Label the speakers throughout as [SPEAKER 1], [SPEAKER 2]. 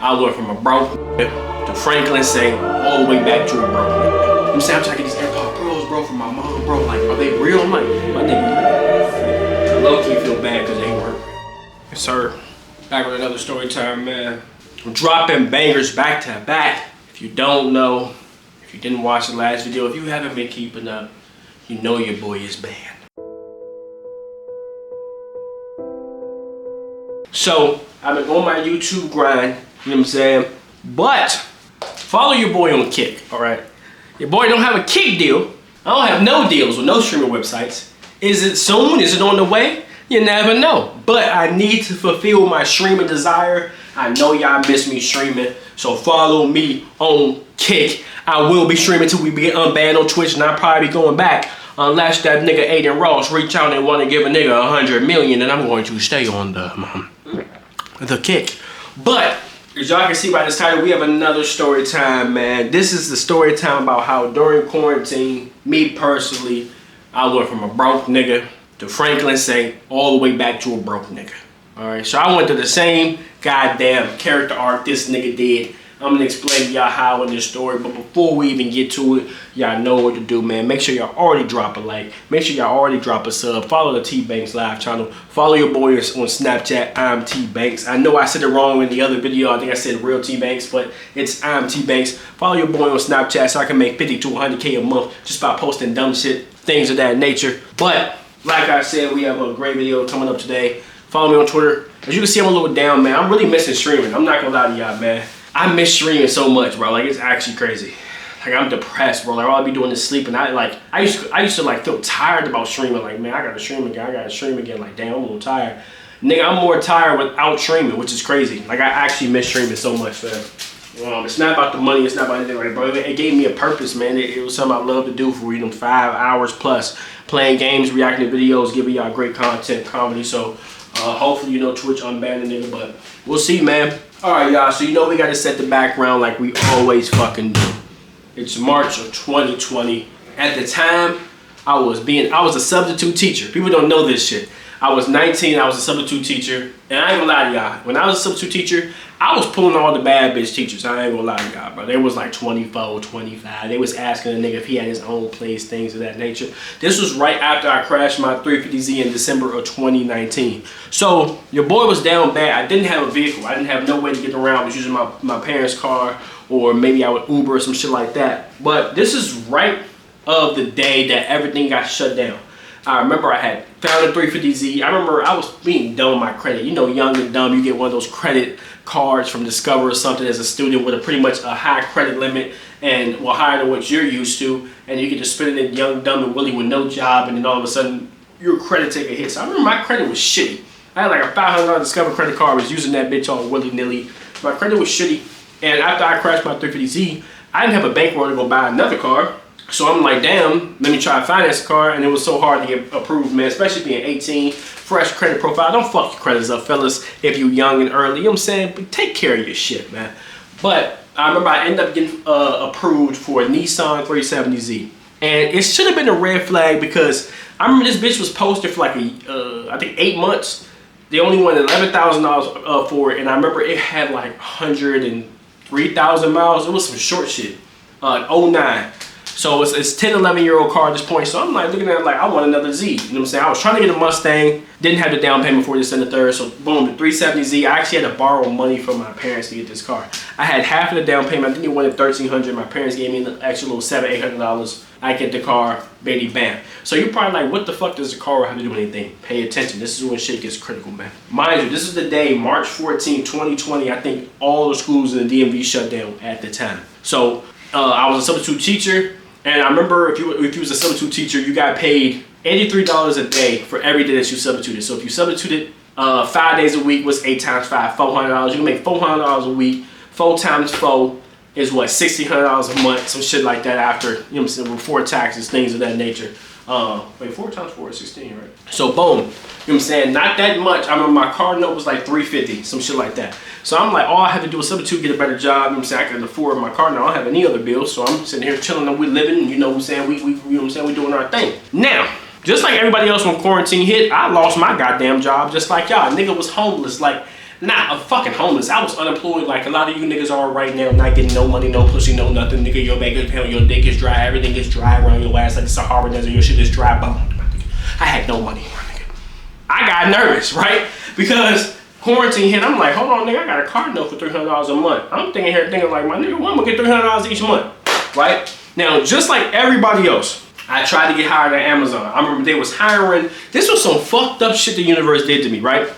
[SPEAKER 1] I went from a broke to Franklin say all the way back to a broke. I'm saying I'm trying to get these Airpods Pros, bro, from my mom, bro. Like, are they real? I'm like, my nigga, I low-key feel bad because they weren't. Yes, sir. Back with another story time, man. I'm dropping bangers back to back. If you don't know, if you didn't watch the last video, if you haven't been keeping up, you know your boy is banned. So, I've been on my YouTube grind, you know what I'm saying? But, follow your boy on Kick, alright? Your boy don't have a Kick deal. I don't have no deals with no streaming websites. Is it soon? Is it on the way? You never know. But I need to fulfill my streaming desire. I know y'all miss me streaming, so follow me on Kick. I will be streaming till we get unbanned on Twitch, and I'll probably be going back unless that nigga Aiden Ross reach out and want to give a nigga 100 million, and I'm going to stay on the Kick. But as y'all can see by this title, we have another story time, man. This is the story time about how during quarantine, me personally, I went from a broke nigga to Franklin say all the way back to a broke nigga. Alright, so I went through the same goddamn character arc this nigga did. I'm gonna explain to y'all how in this story, but before we even get to it, y'all know what to do, man. Make sure y'all already drop a like. Make sure y'all already drop a sub. Follow the Tbvnks live channel. Follow your boy on Snapchat, I'm Tbvnks. I know I said it wrong in the other video. I think I said real Tbvnks, but it's I'm Tbvnks. Follow your boy on Snapchat so I can make 50 to 100K a month just by posting dumb shit, things of that nature. But like I said, we have a great video coming up today. Follow me on Twitter. As you can see, I'm a little down, man. I'm really missing streaming. I'm not gonna lie to y'all, man. I miss streaming so much, bro. Like, it's actually crazy. Like, I'm depressed, bro. Like, all I be doing is sleeping. I used to like feel tired about streaming. Like, man, I gotta stream again. I gotta stream again. Like, damn, I'm a little tired. Nigga, I'm more tired without streaming, which is crazy. Like, I actually miss streaming so much, man. It's not about the money. It's not about anything like that, bro. It gave me a purpose, man. It was something I love to do for, 5 hours plus. Playing games, reacting to videos, giving y'all great content, comedy. So, hopefully, Twitch unbanned the nigga, but we'll see, man. Alright, y'all, so we gotta set the background like we always fucking do. It's March of 2020. At the time, I was a substitute teacher. People don't know this shit. I was 19, I was a substitute teacher, and I ain't gonna lie to y'all. When I was a substitute teacher, I was pulling all the bad bitch teachers. I ain't gonna lie to y'all, bro. They was like 24, 25. They was asking a nigga if he had his own place, things of that nature. This was right after I crashed my 350Z in December of 2019. So your boy was down bad. I didn't have a vehicle. I didn't have no way to get around. I was using my parents' car, or maybe I would Uber or some shit like that. But this is right of the day that everything got shut down. I remember I had found a 350Z. I remember I was being done with my credit. Young and dumb, you get one of those credit cards from Discover or something as a student with pretty much a high credit limit, and higher than what you're used to, and you can just spend it in young, dumb, and willy with no job, and then all of a sudden your credit take a hit. So I remember my credit was shitty. I had like a $500 Discover credit card. I was using that bitch all willy-nilly. My credit was shitty, and after I crashed my 350Z, I didn't have a bankroll to go buy another car. So I'm like, damn, let me try to finance a car, and it was so hard to get approved, man, especially being 18, fresh credit profile. Don't fuck your credits up, fellas, if you young and early, you know what I'm saying? But take care of your shit, man. But I remember I ended up getting approved for a Nissan 370Z. And it should have been a red flag because I remember this bitch was posted for like, I think 8 months. They only wanted $11,000 for it, and I remember it had like 103,000 miles. It was some short shit, 09. So it's 10, 11-year-old car at this point. So I'm like looking at it like, I want another Z. You know what I'm saying? I was trying to get a Mustang. Didn't have the down payment for this in the third. So boom, the 370Z. I actually had to borrow money from my parents to get this car. I had half of the down payment. I think it wanted $1,300. My parents gave me an extra little $700, $800. I get the car, baby, bam. So you're probably like, what the fuck does the car have to do with anything? Pay attention. This is when shit gets critical, man. Mind you, this is the day, March 14, 2020. I think all the schools in the DMV shut down at the time. So I was a substitute teacher. And I remember if you was a substitute teacher, you got paid $83 a day for every day that you substituted. So if you substituted 5 days a week, was 8 times 5, $400. You can make $400 a week. 4 times 4 is what, $1,600 a month, some shit like that after, you know what I'm saying, before taxes, things of that nature. Wait, 4 times 4 is 16, right? So boom, you know what I'm saying, not that much. I remember my car note was like $350, some shit like that. So I'm like, all I have to do is substitute, get a better job. You know what I'm saying, I can afford my car now. I don't have any other bills, so I'm sitting here chilling and we living. You know what I'm saying, we you know what I'm saying, we doing our thing. Now, just like everybody else when quarantine hit, I lost my goddamn job just like y'all. Nigga was homeless. Like, not a fucking homeless. I was unemployed like a lot of you niggas are right now, not getting no money, no pussy, no nothing. Nigga, your bank account, your dick is dry, everything is dry around your ass like the Sahara Desert, your shit is dry bone. I had no money, my nigga. I got nervous, right? Because quarantine hit, I'm like, hold on, nigga, I got a car note for $300 a month. I'm thinking like, my nigga, when I'm gonna get $300 each month, right? Now, just like everybody else, I tried to get hired at Amazon. I remember they was hiring, this was some fucked up shit the universe did to me, right?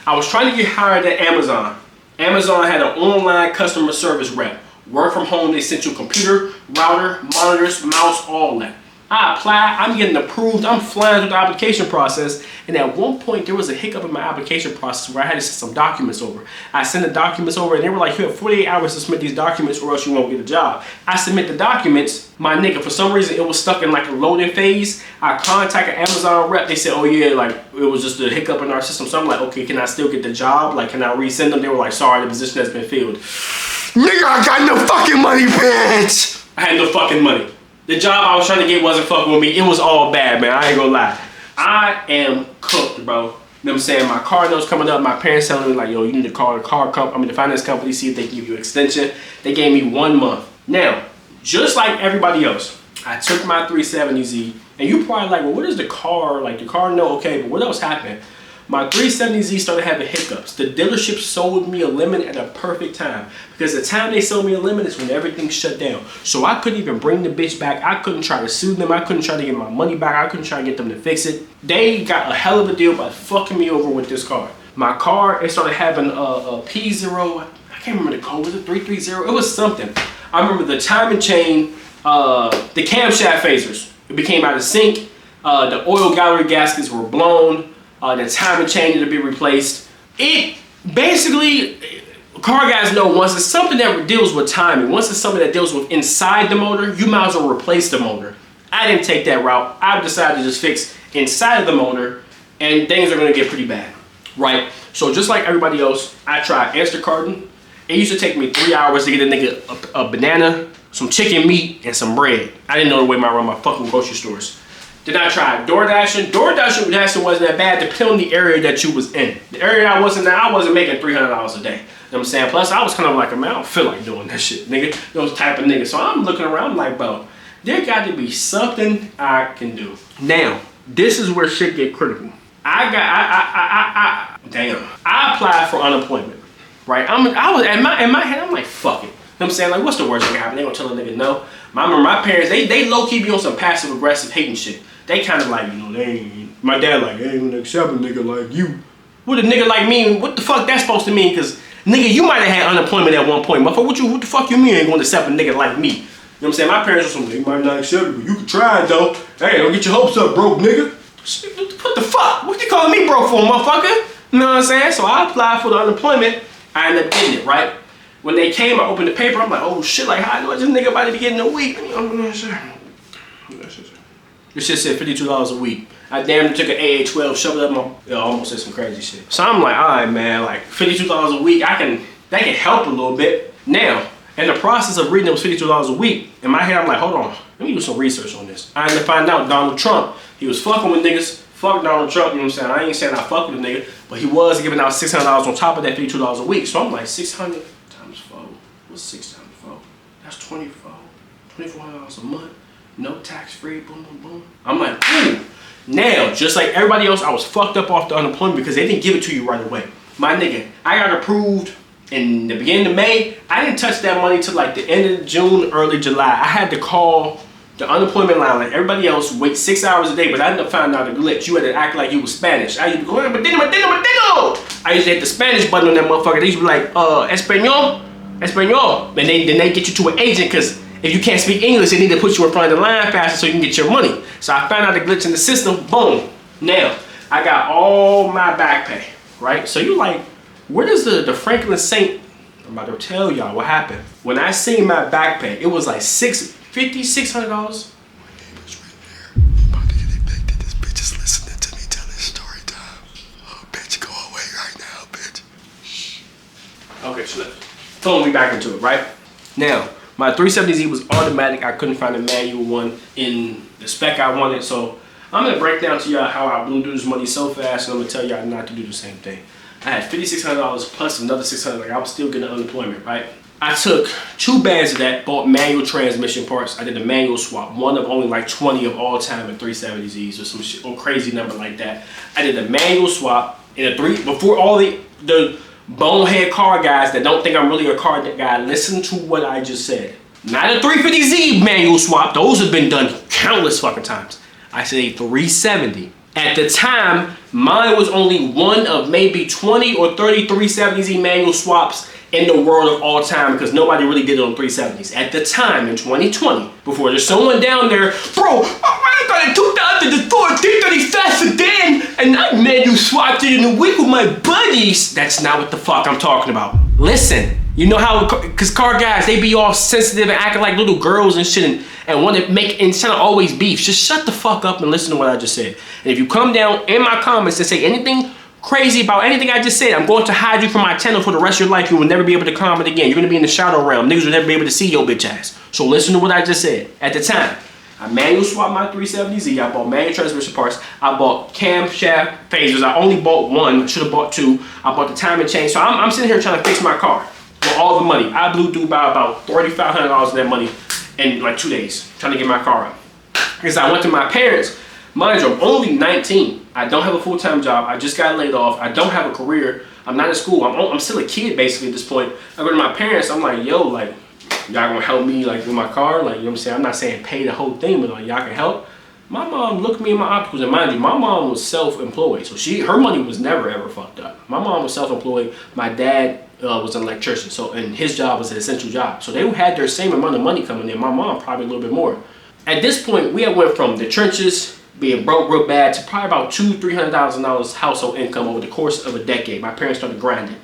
[SPEAKER 1] I was trying to get hired at Amazon. Amazon had an online customer service rep. Work from home, they sent you a computer, router, monitors, mouse, all that. I apply, I'm getting approved, I'm flying through the application process, and at one point there was a hiccup in my application process where I had to send some documents over. I sent the documents over and they were like, you have 48 hours to submit these documents or else you won't get a job. I submit the documents, my nigga, for some reason it was stuck in like a loading phase. I contacted Amazon rep, they said, oh yeah, like it was just a hiccup in our system. So I'm like, okay, can I still get the job? Like, can I resend them? They were like, sorry, the position has been filled. Nigga, I got no fucking money, bitch! I had no fucking money. The job I was trying to get wasn't fucking with me. It was all bad, man. I ain't gonna lie. I am cooked, bro. You know what I'm saying? My car note's coming up. My parents telling me like, yo, you need to call the finance company, see if they can give you an extension. They gave me 1 month. Now, just like everybody else, I took my 370Z, and you probably like, well, what is the car? Like the car note, okay, but what else happened? My 370Z started having hiccups. The dealership sold me a lemon at a perfect time. Because the time they sold me a lemon is when everything shut down. So I couldn't even bring the bitch back. I couldn't try to sue them. I couldn't try to get my money back. I couldn't try to get them to fix it. They got a hell of a deal by fucking me over with this car. My car, it started having a P0, I can't remember the code, was it 330? It was something. I remember the timing chain, the camshaft phasers. It became out of sync. The oil gallery gaskets were blown. The timing chain needed to be replaced. It basically, car guys know once it's something that deals with timing, once it's something that deals with inside the motor, you might as well replace the motor. I didn't take that route. I decided to just fix inside of the motor, and things are gonna get pretty bad, right? So just like everybody else, I tried Instacarting. It used to take me 3 hours to get a nigga a banana, some chicken meat, and some bread. I didn't know the way I run my fucking grocery stores. Then I tried DoorDashing. DoorDashing wasn't that bad depending on the area that you was in. The area I wasn't in, I wasn't making $300 a day. You know what I'm saying? Plus, I was kind of like, man, I don't feel like doing that shit, nigga. Those type of niggas. So I'm looking around like, bro, there got to be something I can do. Now, this is where shit get critical. I applied for unemployment, right? I was in my head, I'm like, fuck it. You know what I'm saying? Like, what's the worst that can happen? They gonna tell a nigga no. I remember my parents, they low-key be on some passive-aggressive hating shit. They kind of like, you know, they ain't, my dad like, they ain't gonna accept a nigga like you. What a nigga like me, what the fuck that's supposed to mean? Cause nigga, you might have had unemployment at one point. Motherfucker, what the fuck you mean ain't gonna accept a nigga like me? You know what I'm saying? My parents are some, they might not accept it, but you can try it though. Hey, don't get your hopes up, broke nigga. What the fuck? What you calling me broke for, motherfucker? You know what I'm saying? So I applied for the unemployment, I ended up getting it, right? When they came, I opened the paper, I'm like, oh shit, like how I know this nigga about to be getting a week? This shit said $52 a week. I damn near took an AA-12, shoved it up my, almost said some crazy shit. So I'm like, all right, man, like $52 a week, that can help a little bit. Now, in the process of reading it was $52 a week, in my head, I'm like, hold on, let me do some research on this. I ended up finding out Donald Trump, he was fucking with niggas. Fuck Donald Trump, you know what I'm saying? I ain't saying I fuck with a nigga, but he was giving out $600 on top of that $52 a week. So I'm like, 600 times 4, what's 6 times 4? That's $2,400 a month. No tax free, boom, boom, boom. I'm like, ooh. Now, just like everybody else, I was fucked up off the unemployment because they didn't give it to you right away. My nigga, I got approved in the beginning of May. I didn't touch that money till like the end of June, early July. I had to call the unemployment line like everybody else, wait 6 hours a day, but I ended up finding out a glitch. You had to act like you was Spanish. I used to go, I used to hit the Spanish button on that motherfucker. They used to be like, Espanol? And then they get you to an agent because if you can't speak English, they need to put you in front of the line faster so you can get your money. So I found out the glitch in the system, boom. Now, I got all my back pay, right? So you like, where does the Franklin Saint, I'm about to tell y'all what happened. When I seen my back pay, it was like $600. My neighbor's right there. I'm about to get evicted. This bitch is listening to me tell this story time. Oh, bitch, go away right now, bitch. Shh. Okay, so throwing me back into it, right? Now, my 370Z was automatic. I couldn't find a manual one in the spec I wanted. So I'm gonna break down to y'all how I blew through this money so fast, and I'm gonna tell y'all not to do the same thing. I had $5,600 plus another $600. Like I was still getting unemployment, right? I took 2 bags of that, bought manual transmission parts. I did a manual swap, one of only like 20 of all time in 370Zs or some shit, or crazy number like that. I did a manual swap in a 3, before all the bonehead car guys that don't think I'm really a car guy, listen to what I just said. Not a 350Z manual swap, those have been done countless fucking times. I said a 370. At the time, mine was only one of maybe 20 or 30 370Z manual swaps in the world of all time, because nobody really did it on 370s. At the time, in 2020, before there's someone down there, bro, I got a 2004 335 sedan, and I manual swapped it in a week with my buddies. That's not what the fuck I'm talking about. Listen, you know how, because car guys, they be all sensitive and acting like little girls and shit, and want to make, and trying to always beef. Just shut the fuck up and listen to what I just said. And if you come down in my comments and say anything crazy about anything I just said, I'm going to hide you from my channel for the rest of your life. You will never be able to comment again. You're going to be in the shadow realm. Niggas will never be able to see your bitch ass. So listen to what I just said. At the time, I manual swapped my 370Z. I bought manual transmission parts. I bought camshaft phasers. I only bought one. I should have bought 2. I bought the timing chain. So I'm sitting here trying to fix my car with all the money. I blew through by about $3,500 of that money in like 2 days trying to get my car up. Because I went to my parents. Mind you, I'm only 19. I don't have a full-time job. I just got laid off. I don't have a career. I'm not in school. I'm still a kid basically at this point. I go to my parents. I'm like, yo, like, y'all gonna help me like with my car? Like, you know what I'm saying? I'm not saying pay the whole thing, but like, y'all can help. My mom looked me in my opticals, and mind you, my mom was self-employed. So her money was never ever fucked up. My mom was self-employed. My dad was an electrician. So, and his job was an essential job. So they had their same amount of money coming in. My mom probably a little bit more. At this point, we had went from the trenches, being broke real bad, to probably about $200,000-$300,000 household income over the course of a decade. My parents started grinding.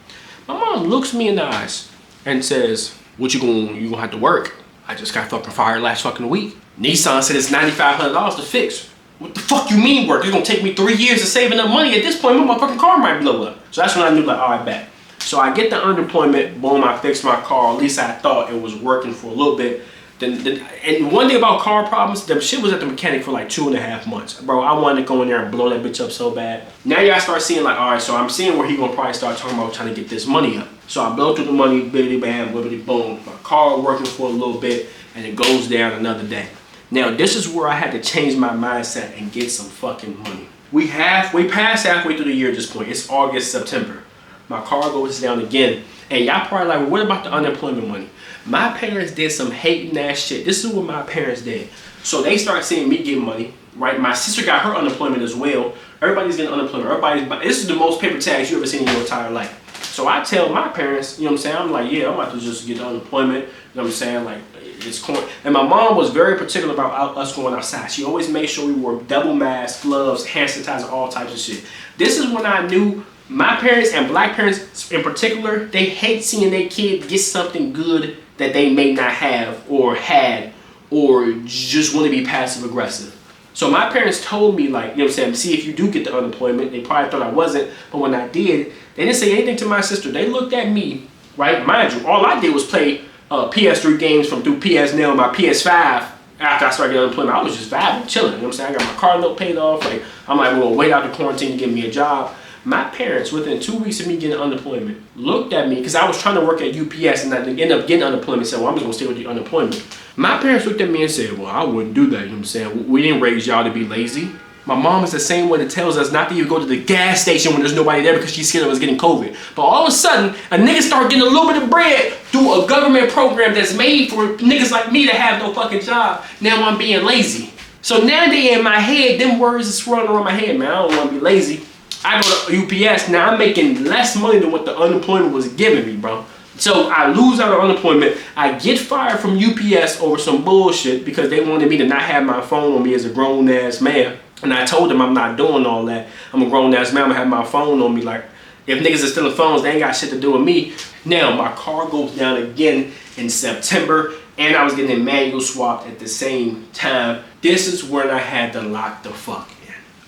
[SPEAKER 1] My mom looks me in the eyes and says, "What you gonna have to work? I just got fucking fired last fucking week. Nissan said it's $9,500 to fix. What the fuck you mean work? It's gonna take me 3 years to save enough money. At this point, my motherfucking car might blow up." So that's when I knew, like, all right, bet. So I get the unemployment, boom, I fixed my car. At least I thought it was working for a little bit. And one thing about car problems, the shit was at the mechanic for like 2.5 months. Bro, I wanted to go in there and blow that bitch up so bad. Now y'all start seeing like, all right, so I'm seeing where he gonna probably start talking about trying to get this money up. So I blow through the money, biddity bam, bibbity boom. My car working for a little bit, and it goes down another day. Now this is where I had to change my mindset and get some fucking money. We passed halfway through the year at this point. It's August, September. My car goes down again. And y'all probably like, well, what about the unemployment money? My parents did some hating ass shit. This is what my parents did. So they started seeing me get money, right? My sister got her unemployment as well. Everybody's getting unemployment. This is the most paper tax you ever seen in your entire life. So I tell my parents, you know what I'm saying? I'm like, yeah, I'm about to just get unemployment. You know what I'm saying? Like, it's corn. And my mom was very particular about us going outside. She always made sure we wore double masks, gloves, hand sanitizer, all types of shit. This is when I knew my parents, and black parents in particular, they hate seeing their kid get something good that they may not have or had, or just want to be passive aggressive. So my parents told me, like, you know what I'm saying, see if you do get the unemployment. They probably thought I wasn't, but when I did, they didn't say anything to my sister. They looked at me, right? Mind you, all I did was play PS3 games through PS Now and my PS5 after I started getting unemployment. I was just vibing, chilling, you know what I'm saying? I got my car note paid off. Like, I'm like, well, wait out the quarantine to give me a job. My parents, within 2 weeks of me getting unemployment, looked at me, because I was trying to work at UPS and I ended up getting unemployment, said, well, I'm just going to stay with the unemployment. My parents looked at me and said, well, I wouldn't do that, you know what I'm saying? We didn't raise y'all to be lazy. My mom is the same one that tells us not to even go to the gas station when there's nobody there because she's scared of us getting COVID. But all of a sudden, a nigga start getting a little bit of bread through a government program that's made for niggas like me that have no fucking job. Now I'm being lazy. So now they in my head, them words are swirling around my head, man. I don't want to be lazy. I go to UPS, now I'm making less money than what the unemployment was giving me, bro. So I lose out on unemployment. I get fired from UPS over some bullshit because they wanted me to not have my phone on me as a grown ass man. And I told them I'm not doing all that. I'm a grown ass man, I'm gonna have my phone on me. Like, if niggas are stealing phones, they ain't got shit to do with me. Now my car goes down again in September, and I was getting a manual swap at the same time. This is when I had to lock the fuck in.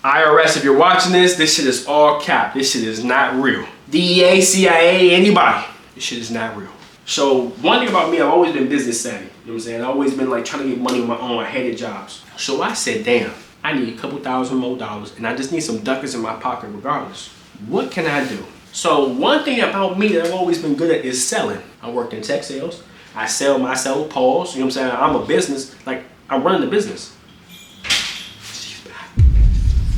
[SPEAKER 1] IRS, if you're watching this shit is all cap. This shit is not real. DEA, CIA, anybody, this shit is not real. So one thing about me, I've always been business savvy. You know what I'm saying? I've always been like trying to get money on my own. I hated jobs. So I said, damn, I need a couple $1,000 more, and I just need some duckers in my pocket regardless. What can I do? So one thing about me that I've always been good at is selling. I worked in tech sales. I sell myself, pause, you know what I'm saying? I'm a business, like I'm running the business. She's back.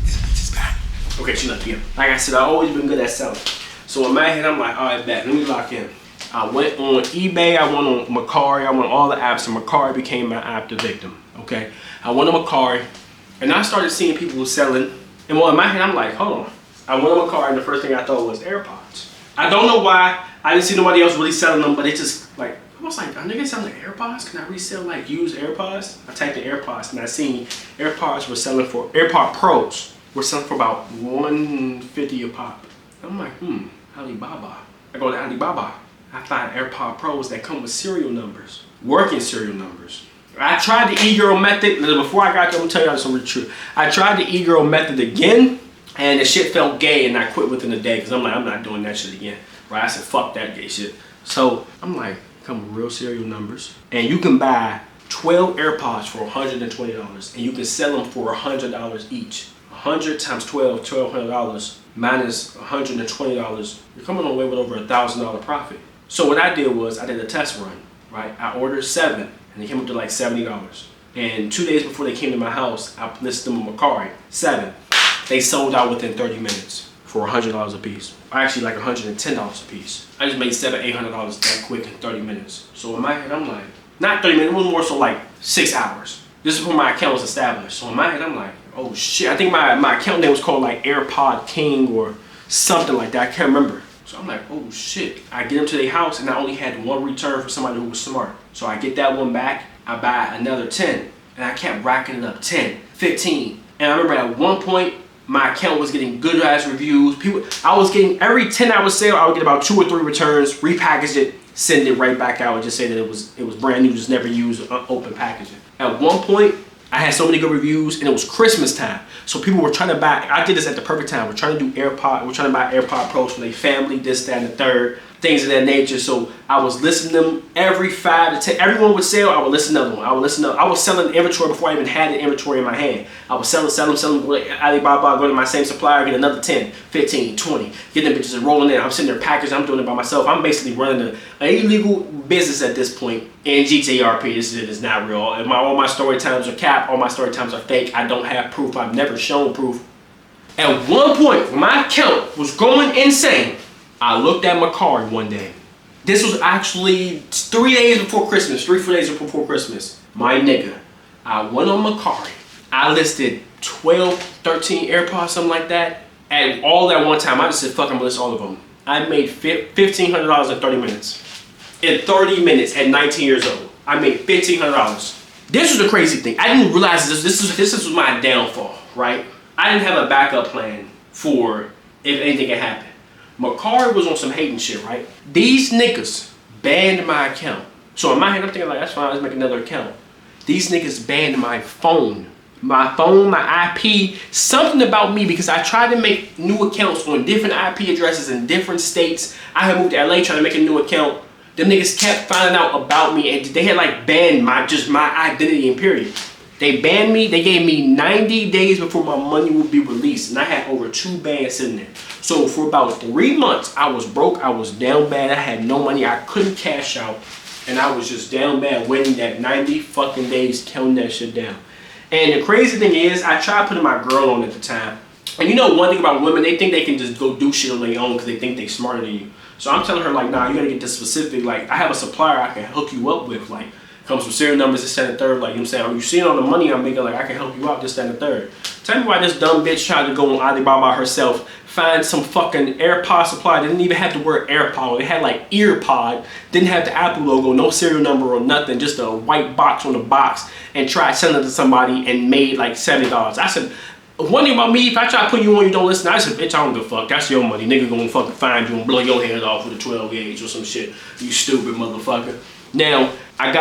[SPEAKER 1] She's back. Okay, she's not here. Like I said, I've always been good at selling. So in my head, I'm like, all right, bet, let me lock in. I went on eBay, I went on Mercari, I went on all the apps, and Mercari became my app to victim, okay? I went on Mercari, and I started seeing people who selling, and well, in my head, I'm like, hold on. I went on Mercari, and the first thing I thought was Airpods. I don't know why, I didn't see nobody else really selling them, but it just, like, I was like, are niggas selling Airpods? Can I resell, like, used Airpods? I typed in Airpods, and I seen Airpods were selling for, AirPod Pros were selling for about $150 a pop. I'm like, Alibaba. I go to Alibaba. I find AirPod Pros that come with serial numbers, working serial numbers. I tried the e-girl method. Before I got there, I'm gonna tell y'all something true. I tried the e-girl method again, and the shit felt gay, and I quit within a day because I'm like, I'm not doing that shit again. Right? I said, fuck that gay shit. So I'm like, come with real serial numbers, and you can buy 12 AirPods for $120, and you can sell them for $100 each. 100 times 12, $1,200 minus $120. You're coming away with over $1,000 profit. So what I did was I did a test run, right? I ordered 7 and they came up to like $70. And 2 days before they came to my house, I listed them on Mercari, 7. They sold out within 30 minutes for $100 a piece. Actually like $110 a piece. I just made $700, $800 that quick in 30 minutes. So in my head, I'm like, not 30 minutes, it was more so like 6 hours. This is when my account was established. So in my head, I'm like, oh shit. I think my account name was called like AirPod King or something like that. I can't remember. So I'm like, oh shit. I get them to their house and I only had 1 return for somebody who was smart. So I get that one back, I buy another 10. And I kept racking it up, 10, 15. And I remember at one point, my account was getting good ass reviews. I was getting, every 10-hour sale, I would get about 2 or 3 returns, repackage it, send it right back out, and just say that it was brand new, just never used, open packaging. At one point, I had so many good reviews, and it was Christmas time. So people were trying to buy, I did this at the perfect time. We're trying to do we're trying to buy AirPod Pros for their family, this, that, and the third, things of that nature. So I was listening to them every 5 to 10, everyone would sell, I would listen to another one. I was selling inventory before I even had the inventory in my hand. I was selling, go to Alibaba, go to my same supplier, get another 10, 15, 20, get them bitches rolling in. I'm sitting there packaging, I'm doing it by myself. I'm basically running an illegal business at this point in GTRP. This is not real. All my story times are cap, all my story times are fake. I don't have proof, I've never shown proof. At one point, when my account was going insane, I looked at Mercari one day. This was actually 3 days before Christmas, 3-4 days before Christmas. My nigga, I went on Mercari. I listed 12, 13 AirPods, something like that. And all at one time, I just said, fuck, I'm gonna list all of them. I made $1,500 in 30 minutes. In 30 minutes at 19 years old, I made $1,500. This was the crazy thing. I didn't realize this was my downfall, right? I didn't have a backup plan for if anything had happened. Mercari was on some hating shit, right? These niggas banned my account. So in my head, I'm thinking like, that's fine, let's make another account. These niggas banned my phone, my IP, something about me, because I tried to make new accounts on different IP addresses in different states. I had moved to LA trying to make a new account. Them niggas kept finding out about me, and they had like banned my identity and period. They banned me, they gave me 90 days before my money would be released, and I had over 2 bands sitting there. So for about 3 months, I was broke, I was down bad, I had no money, I couldn't cash out, and I was just down bad, waiting that 90 fucking days, counting that shit down. And the crazy thing is, I tried putting my girl on at the time. And you know one thing about women, they think they can just go do shit on their own because they think they're smarter than you. So I'm telling her like, nah, you gotta get this specific, like I have a supplier I can hook you up with, like comes with serial numbers, this, that, and the third, like you know what I'm saying, you seeing all the money I'm making, like I can help you out, this, that, and the third. Tell me why this dumb bitch tried to go on Alibaba herself, find some fucking AirPod supply, didn't even have the word AirPod, it had like Earpod, didn't have the Apple logo, no serial number or nothing, just a white box on the box, and tried selling it to somebody and made like $70. I said, one thing about me, if I try to put you on, you don't listen, I said, bitch, I don't give a fuck, that's your money, nigga gonna fucking find you and blow your head off with a 12 gauge or some shit, you stupid motherfucker. Now, y'all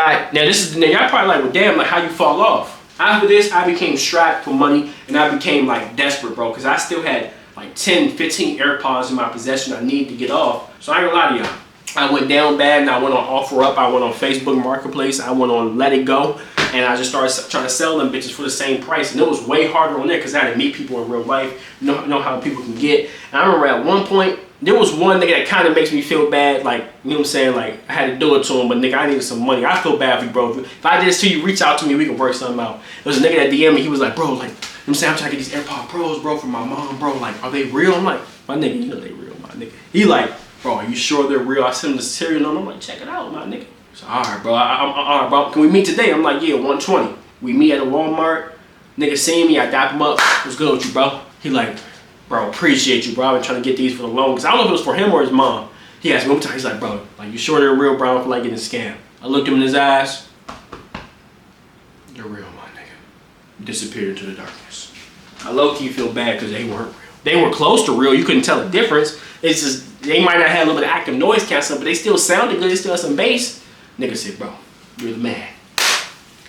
[SPEAKER 1] probably like, well, damn, like how you fall off. After this, I became strapped for money, and I became like desperate, bro, because I still had like 10, 15 AirPods in my possession I need to get off. So I ain't gonna lie to y'all. I went down bad, and I went on OfferUp, I went on Facebook Marketplace, I went on Let It Go, and I just started trying to sell them bitches for the same price. And it was way harder on there because I had to meet people in real life, know how people can get. And I remember at one point, There was one nigga that kind of makes me feel bad, like, you know what I'm saying, like, I had to do it to him, but nigga, I needed some money. I feel bad for you, bro. If I did this to you, reach out to me, we can work something out. There was a nigga that DM'd me, he was like, bro, like, you know what I'm saying, I'm trying to get these AirPod Pros, bro, for my mom, bro, like, are they real? I'm like, my nigga, you know they real, my nigga. He like, bro, are you sure they're real? I sent him the serial number, I'm like, check it out, my nigga. So, all right, bro, all right, bro, can we meet today? I'm like, yeah, 120. We meet at a Walmart, nigga seen me, I dap him up, what's good with you, bro? He like, bro, appreciate you, bro. I've been trying to get these for the longest. I don't know if it was for him or his mom. He asked me one time, he's like, bro, like, you sure they're real, bro? I don't feel like getting scammed. I looked him in his eyes. They're real, my nigga. Disappeared into the darkness. I low-key feel bad because they weren't real. They were close to real. You couldn't tell the difference. It's just, they might not have a little bit of active noise canceling, but they still sounded good. They still had some bass. Nigga said, bro, you're the man.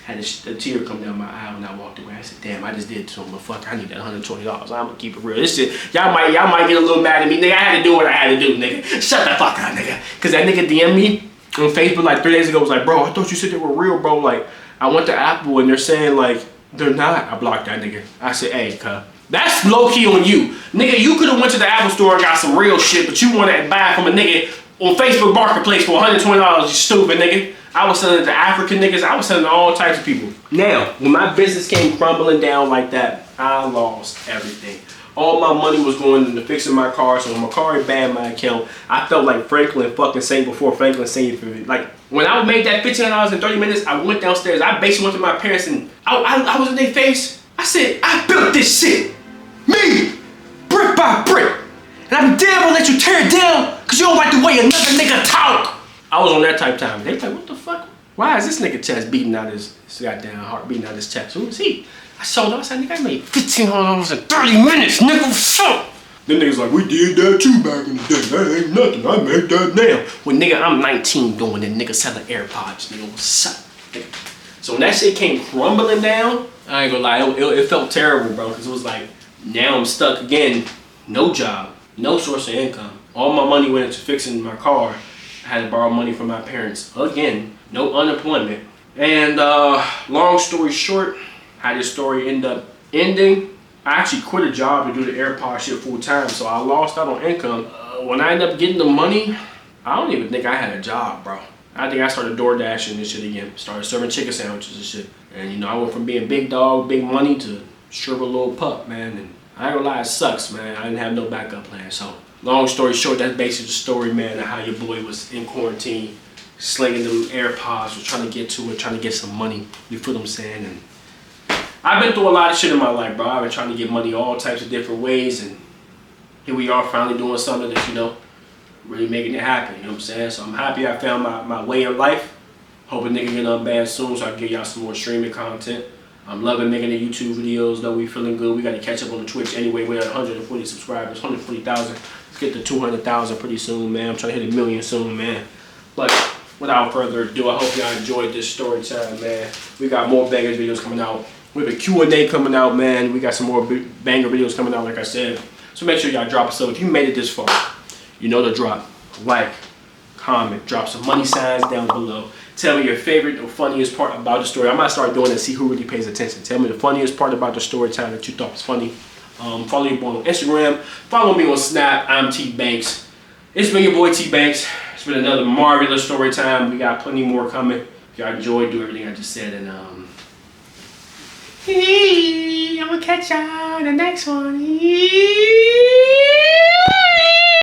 [SPEAKER 1] Had a tear come down my eye when I walked away. I said, damn, I just did it to him, but fuck, I need that $120. I'm gonna keep it real. This shit, y'all might get a little mad at me. Nigga, I had to do what I had to do, nigga. Shut the fuck up, nigga. Cause that nigga DM'd me on Facebook like 3 days ago, was like, bro, I thought you said they were real, bro. Like, I went to Apple and they're saying like, they're not. I blocked that nigga. I said, hey, cuz, that's low-key on you. Nigga, you could've went to the Apple store and got some real shit, but you wanted to buy from a nigga on Facebook Marketplace for $120, you stupid nigga. I was selling it to African niggas. I was selling to all types of people. Now, when my business came crumbling down like that, I lost everything. All my money was going into fixing my car, so when my car had banned my account, I felt like Franklin fucking Saint before Franklin Saint for me. Like, when I made that $15 in 30 minutes, I went downstairs. I basically went to my parents and I was in their face. I said, I built this shit. Me, brick by brick. And I'm damn gonna let you tear it down because you don't like the way another nigga talk. I was on that type of time. They like, what the fuck? Why is this nigga chest beating out his goddamn heart, beating out his chest? Who is he? I showed up, I said, nigga, I made $15 in 30 minutes, nigga, what's up? Them niggas like, we did that too back in the day. That ain't nothing, I made that now. Well, nigga, I'm 19 doing it, nigga selling AirPods, nigga, what's up? Nigga. So when that shit came crumbling down, I ain't gonna lie, it felt terrible, bro, because it was like, now I'm stuck again, no job, no source of income. All my money went into fixing my car. I had to borrow money from my parents again, no unemployment. And long story short, how this story ended up ending. I actually quit a job to do the AirPod shit full time, so I lost out on income. When I ended up getting the money, I don't even think I had a job, bro. I think I started door dashing and shit again. Started serving chicken sandwiches and shit. And you know, I went from being big dog, big money to shrivel little pup, man. And I ain't gonna lie, it sucks, man. I didn't have no backup plan, so. Long story short, that's basically the story, man, of how your boy was in quarantine, slinging them AirPods, was trying to get to it, trying to get some money. You feel what I'm saying? And I've been through a lot of shit in my life, bro. I've been trying to get money all types of different ways, and here we are finally doing something that, you know, really making it happen, you know what I'm saying? So I'm happy I found my way in life. Hope a nigga get unbanned soon so I can get y'all some more streaming content. I'm loving making the YouTube videos, though. We feeling good. We got to catch up on the Twitch anyway. We're at 140 subscribers, 140,000. Let's get to 200,000 pretty soon, man. I'm trying to hit 1 million soon, man. But without further ado, I hope y'all enjoyed this story time, man. We got more bangers videos coming out. We have a Q&A coming out, man. We got some more banger videos coming out, like I said. So make sure y'all drop a sub. If you made it this far, you know the drop. Like, comment, drop some money signs down below. Tell me your favorite or funniest part about the story. I might start doing it and see who really pays attention. Tell me the funniest part about the story time that you thought was funny. Follow your boy on Instagram. Follow me on Snap. I'm Tbvnks. It's been your boy Tbvnks. It's been another marvelous story time. We got plenty more coming. If y'all enjoyed, do everything I just said. And I'm gonna catch y'all in the next one.